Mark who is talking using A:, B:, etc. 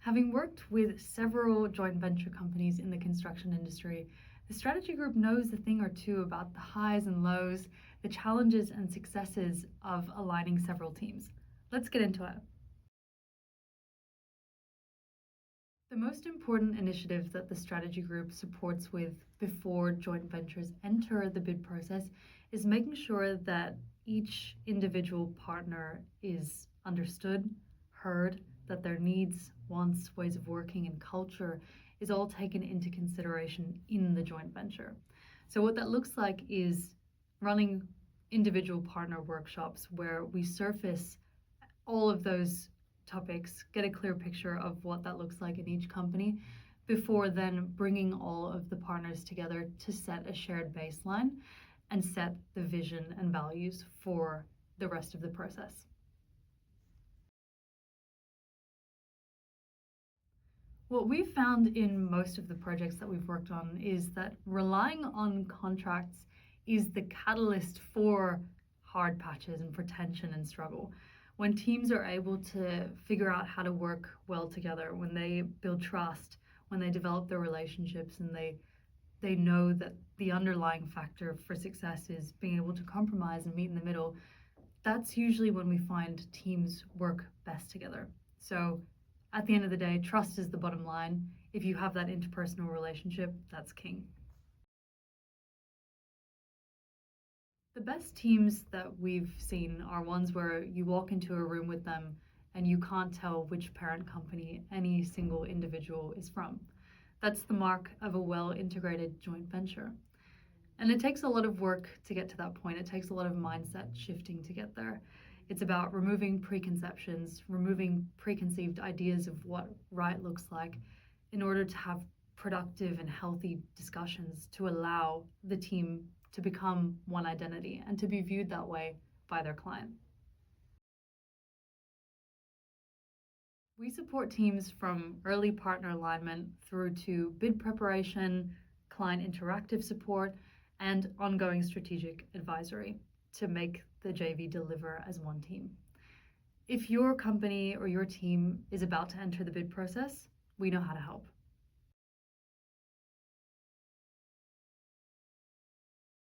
A: Having worked with several joint venture companies in the construction industry, the strategy group knows a thing or two about the highs and lows, the challenges and successes of aligning several teams. Let's get into it. The most important initiative that the strategy group supports with before joint ventures enter the bid process is making sure that each individual partner is understood, heard, that their needs, wants, ways of working, and culture is all taken into consideration in the joint venture. So, what that looks like is running individual partner workshops where we surface all of those topics, get a clear picture of what that looks like in each company before then bringing all of the partners together to set a shared baseline and set the vision and values for the rest of the process. What we've found in most of the projects that we've worked on is that relying on contracts is the catalyst for hard patches and for tension and struggle. When teams are able to figure out how to work well together, when they build trust, when they develop their relationships and they know that the underlying factor for success is being able to compromise and meet in the middle, that's usually when we find teams work best together. So at the end of the day, trust is the bottom line. If you have that interpersonal relationship, that's king. The best teams that we've seen are ones where you walk into a room with them and you can't tell which parent company any single individual is from. That's the mark of a well integrated joint venture. And it takes a lot of work to get to that point. It takes a lot of mindset shifting to get there. It's about removing preconceptions, removing preconceived ideas of what right looks like in order to have productive and healthy discussions to allow the team to become one identity and to be viewed that way by their client. We support teams from early partner alignment through to bid preparation, client interactive support, and ongoing strategic advisory to make the JV deliver as one team. If your company or your team is about to enter the bid process, we know how to help.